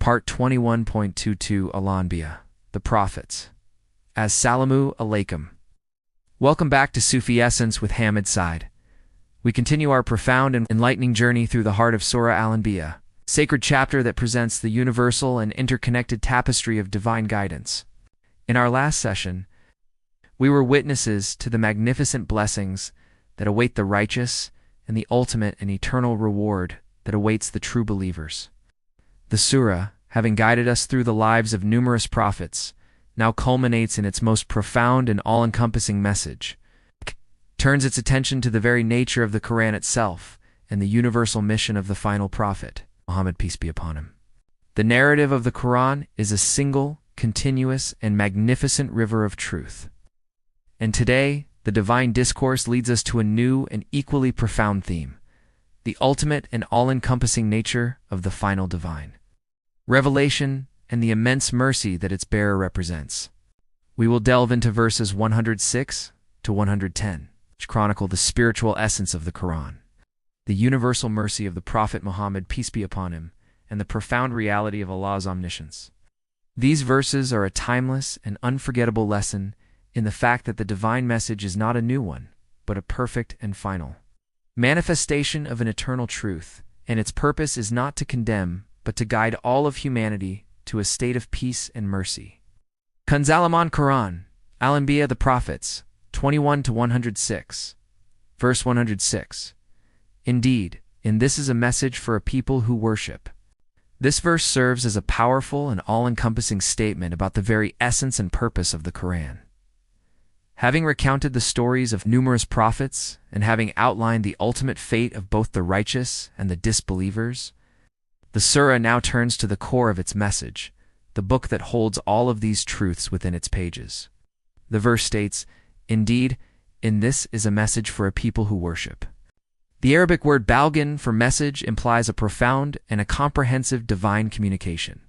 Part 21.22 Al-Anbiya, the Prophets. As-Salamu Alaikum. Welcome back to Sufi Essence with Hammad Syed. We continue our profound and enlightening journey through the heart of Surah Al-Anbiya, sacred chapter that presents the universal and interconnected tapestry of divine guidance. In our last session, we were witnesses to the magnificent blessings that await the righteous and the ultimate and eternal reward that awaits the true believers. The surah, having guided us through the lives of numerous prophets, now culminates in its most profound and all-encompassing message, turns its attention to the very nature of the Quran itself and the universal mission of the final prophet, Muhammad, peace be upon him. The narrative of the Quran is a single, continuous, and magnificent river of truth. And today, the divine discourse leads us to a new and equally profound theme, the ultimate and all-encompassing nature of the final divine revelation and the immense mercy that its bearer represents. We will delve into verses 106 to 110, which chronicle the spiritual essence of the Quran, the universal mercy of the Prophet Muhammad, peace be upon him, and the profound reality of Allah's omniscience. These verses are a timeless and unforgettable lesson in the fact that the divine message is not a new one, but a perfect and final manifestation of an eternal truth, and its purpose is not to condemn, but to guide all of humanity to a state of peace and mercy. Kanzalaman Quran, Al-Anbiya, the Prophets, 21 to 106. Verse 106. Indeed, in this is a message for a people who worship. This verse serves as a powerful and all-encompassing statement about the very essence and purpose of the Quran. Having recounted the stories of numerous prophets and having outlined the ultimate fate of both the righteous and the disbelievers, the surah now turns to the core of its message, the book that holds all of these truths within its pages. The verse states, Indeed, in this is a message for a people who worship. The Arabic word balghan for message implies a profound and a comprehensive divine communication,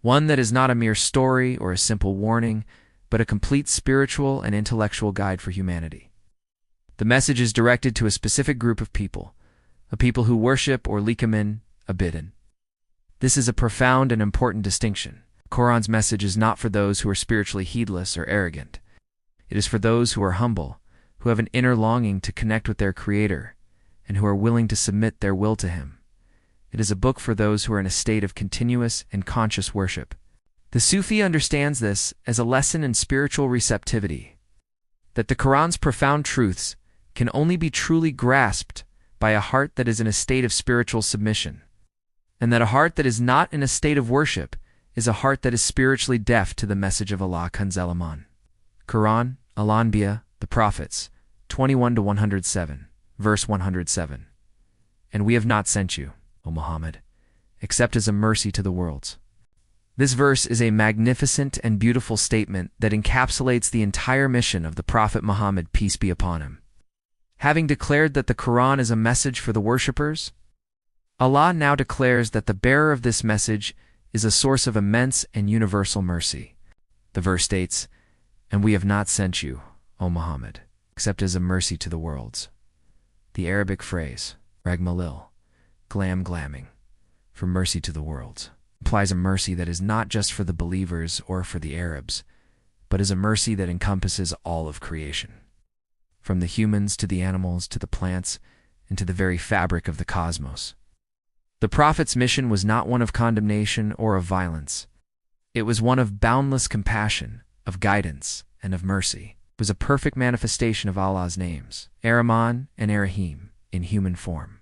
one that is not a mere story or a simple warning, but a complete spiritual and intellectual guide for humanity. The message is directed to a specific group of people, a people who worship or likamin, abidin. This is a profound and important distinction. Quran's message is not for those who are spiritually heedless or arrogant. It is for those who are humble, who have an inner longing to connect with their Creator, and who are willing to submit their will to Him. It is a book for those who are in a state of continuous and conscious worship. The Sufi understands this as a lesson in spiritual receptivity, that the Quran's profound truths can only be truly grasped by a heart that is in a state of spiritual submission, and that a heart that is not in a state of worship is a heart that is spiritually deaf to the message of Allah. Kanzalaman Quran, Al-Anbiya, the Prophets, 21 to 107, verse 107. And we have not sent you, O Muhammad, except as a mercy to the worlds. This verse is a magnificent and beautiful statement that encapsulates the entire mission of the Prophet Muhammad, peace be upon him. Having declared that the Quran is a message for the worshippers, Allah now declares that the bearer of this message is a source of immense and universal mercy. The verse states, And we have not sent you, O Muhammad, except as a mercy to the worlds. The Arabic phrase, ragmalil, glamming, for mercy to the worlds, implies a mercy that is not just for the believers or for the Arabs, but is a mercy that encompasses all of creation, from the humans to the animals to the plants and to the very fabric of the cosmos. The Prophet's mission was not one of condemnation or of violence. It was one of boundless compassion, of guidance, and of mercy. It was a perfect manifestation of Allah's names, Ar-Rahman and Ar-Rahim, in human form.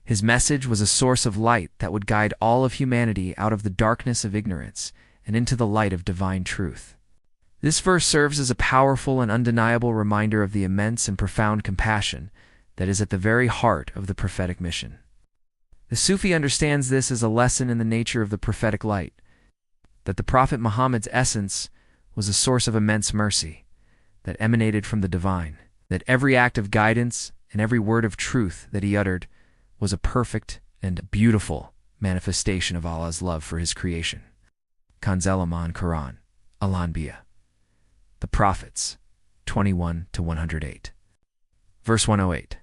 His message was a source of light that would guide all of humanity out of the darkness of ignorance and into the light of divine truth. This verse serves as a powerful and undeniable reminder of the immense and profound compassion that is at the very heart of the prophetic mission. The Sufi understands this as a lesson in the nature of the prophetic light, that the Prophet Muhammad's essence was a source of immense mercy that emanated from the divine, that every act of guidance and every word of truth that he uttered was a perfect and beautiful manifestation of Allah's love for His creation. Kanzalaman Quran, Al-Anbiya, the Prophets, 21 to 108. Verse 108.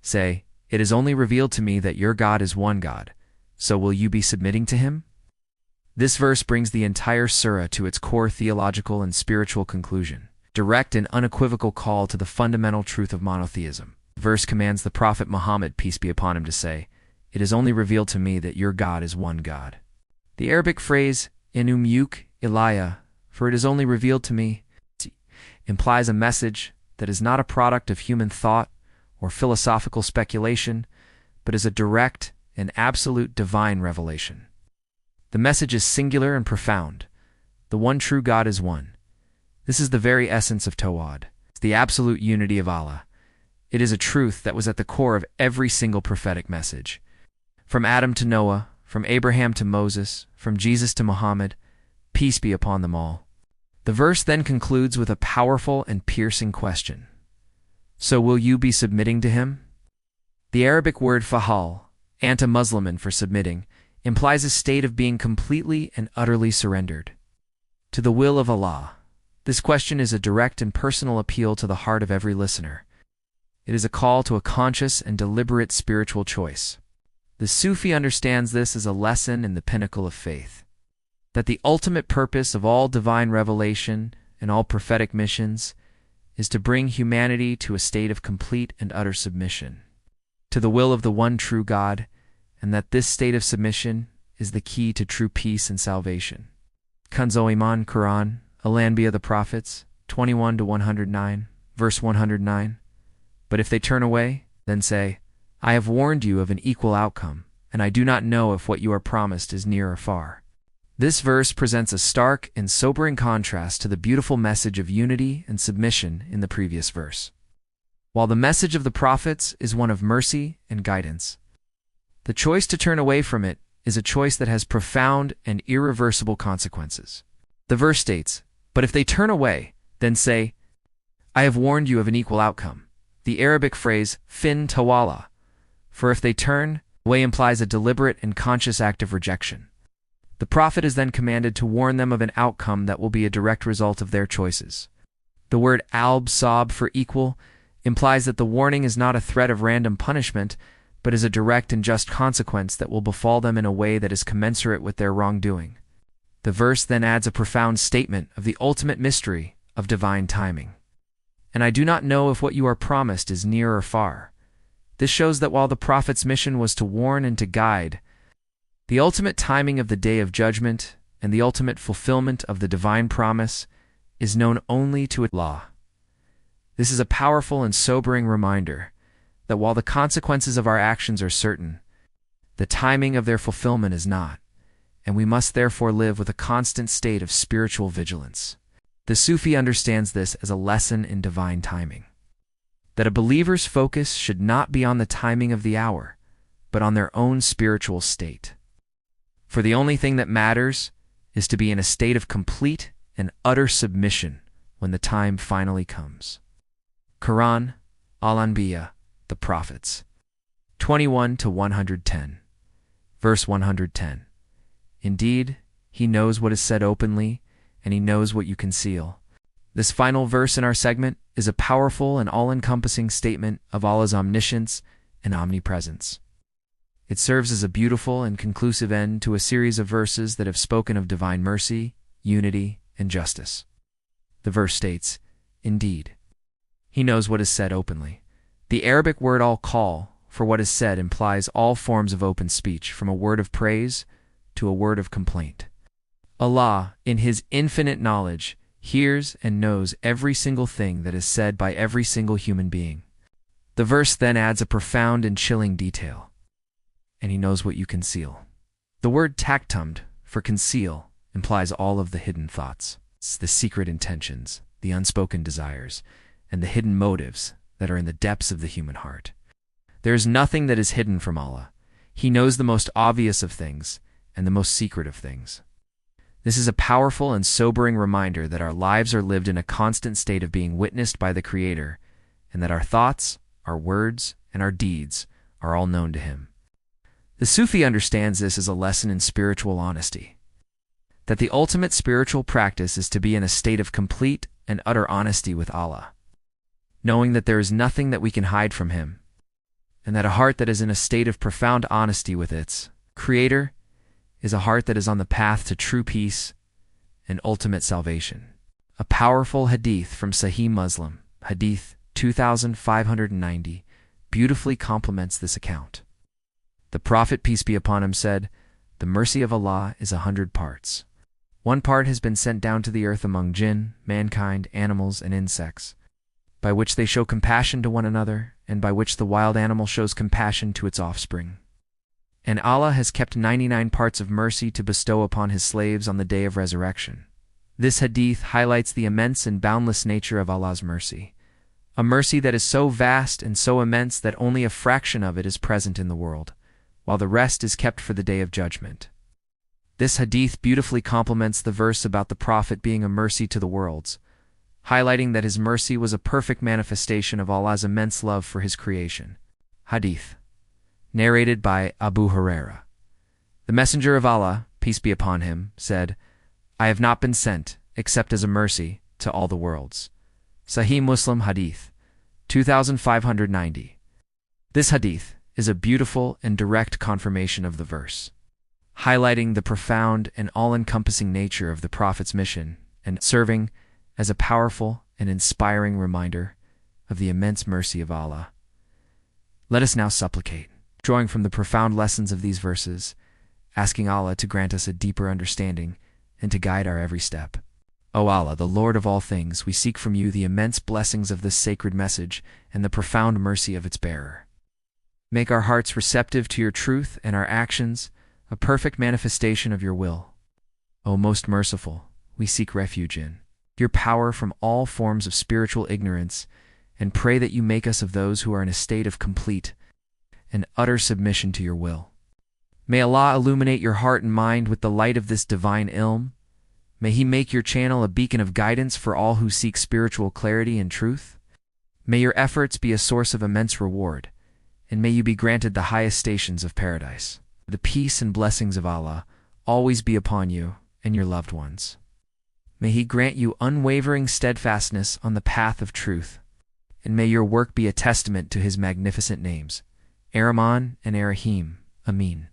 Say, It is only revealed to me that your God is one God, So will you be submitting to him? This verse brings the entire surah to its core theological and spiritual conclusion, direct and unequivocal call to the fundamental truth of monotheism. The verse commands the Prophet Muhammad, peace be upon him, to say, "It is only revealed to me that your God is one God." The Arabic phrase, "Inumyuk ilaya," for it is only revealed to me, implies a message that is not a product of human thought or philosophical speculation, but is a direct and absolute divine revelation. The message is singular and profound. The one true God is one. This is the very essence of Tawhid, the absolute unity of Allah. It is a truth that was at the core of every single prophetic message. From Adam to Noah, from Abraham to Moses, from Jesus to Muhammad, peace be upon them all. The verse then concludes with a powerful and piercing question. So will you be submitting to him? The Arabic word fahal, anti-Musliman for submitting, implies a state of being completely and utterly surrendered to the will of Allah. This question is a direct and personal appeal to the heart of every listener. It is a call to a conscious and deliberate spiritual choice. The Sufi understands this as a lesson in the pinnacle of faith, that the ultimate purpose of all divine revelation and all prophetic missions is to bring humanity to a state of complete and utter submission to the will of the one true God, and that this state of submission is the key to true peace and salvation. Kanzo Iman, Quran, Al-Anbiya, the Prophets, 21-109, verse 109. But if they turn away, then say, I have warned you of an equal outcome, and I do not know if what you are promised is near or far. This verse presents a stark and sobering contrast to the beautiful message of unity and submission in the previous verse. While the message of the prophets is one of mercy and guidance, the choice to turn away from it is a choice that has profound and irreversible consequences. The verse states, but if they turn away, then say, I have warned you of an equal outcome. The Arabic phrase, fin tawala, for if they turn away, implies a deliberate and conscious act of rejection. The prophet is then commanded to warn them of an outcome that will be a direct result of their choices. The word al-bsab for equal implies that the warning is not a threat of random punishment, but is a direct and just consequence that will befall them in a way that is commensurate with their wrongdoing. The verse then adds a profound statement of the ultimate mystery of divine timing. And I do not know if what you are promised is near or far. This shows that while the prophet's mission was to warn and to guide, the ultimate timing of the day of judgment and the ultimate fulfillment of the divine promise is known only to Allah. This is a powerful and sobering reminder that while the consequences of our actions are certain, the timing of their fulfillment is not, and we must therefore live with a constant state of spiritual vigilance. The Sufi understands this as a lesson in divine timing, that a believer's focus should not be on the timing of the hour, but on their own spiritual state. For the only thing that matters is to be in a state of complete and utter submission when the time finally comes. Quran, Al-Anbiya, the Prophets, 21-110, verse 110. Indeed, he knows what is said openly, and he knows what you conceal. This final verse in our segment is a powerful and all-encompassing statement of Allah's omniscience and omnipresence. It serves as a beautiful and conclusive end to a series of verses that have spoken of divine mercy, unity, and justice. The verse states, Indeed, he knows what is said openly. The Arabic word al-qal for what is said implies all forms of open speech, from a word of praise to a word of complaint. Allah, in His infinite knowledge, hears and knows every single thing that is said by every single human being. The verse then adds a profound and chilling detail. And He knows what you conceal. The word taktumd for conceal implies all of the hidden thoughts, the secret intentions, the unspoken desires, and the hidden motives that are in the depths of the human heart. There is nothing that is hidden from Allah. He knows the most obvious of things and the most secret of things. This is a powerful and sobering reminder that our lives are lived in a constant state of being witnessed by the Creator, and that our thoughts, our words, and our deeds are all known to Him. The Sufi understands this as a lesson in spiritual honesty, that the ultimate spiritual practice is to be in a state of complete and utter honesty with Allah, knowing that there is nothing that we can hide from Him, and that a heart that is in a state of profound honesty with its Creator is a heart that is on the path to true peace and ultimate salvation. A powerful hadith from Sahih Muslim, Hadith 2590, beautifully complements this account. The Prophet, peace be upon him, said, "The mercy of Allah is 100 parts. One part has been sent down to the earth among jinn, mankind, animals, and insects, by which they show compassion to one another, and by which the wild animal shows compassion to its offspring. And Allah has kept 99 parts of mercy to bestow upon His slaves on the day of resurrection." This hadith highlights the immense and boundless nature of Allah's mercy, a mercy that is so vast and so immense that only a fraction of it is present in the world, while the rest is kept for the day of judgment. This hadith beautifully complements the verse about the Prophet being a mercy to the worlds, highlighting that his mercy was a perfect manifestation of Allah's immense love for His creation. Hadith, narrated by Abu Huraira. The Messenger of Allah, peace be upon him, said, "I have not been sent except as a mercy to all the worlds." Sahih Muslim Hadith 2590. This hadith is a beautiful and direct confirmation of the verse, highlighting the profound and all-encompassing nature of the Prophet's mission and serving as a powerful and inspiring reminder of the immense mercy of Allah. Let us now supplicate, drawing from the profound lessons of these verses, asking Allah to grant us a deeper understanding and to guide our every step. O Allah, the Lord of all things, we seek from You the immense blessings of this sacred message and the profound mercy of its bearer. Make our hearts receptive to Your truth and our actions a perfect manifestation of Your will. O most merciful, we seek refuge in Your power from all forms of spiritual ignorance and pray that You make us of those who are in a state of complete and utter submission to Your will. May Allah illuminate your heart and mind with the light of this divine ilm. May He make your channel a beacon of guidance for all who seek spiritual clarity and truth. May your efforts be a source of immense reward, and may you be granted the highest stations of paradise. The peace and blessings of Allah always be upon you and your loved ones. May He grant you unwavering steadfastness on the path of truth, and may your work be a testament to His magnificent names, Ar-Rahman and Ar-Rahim. Amin.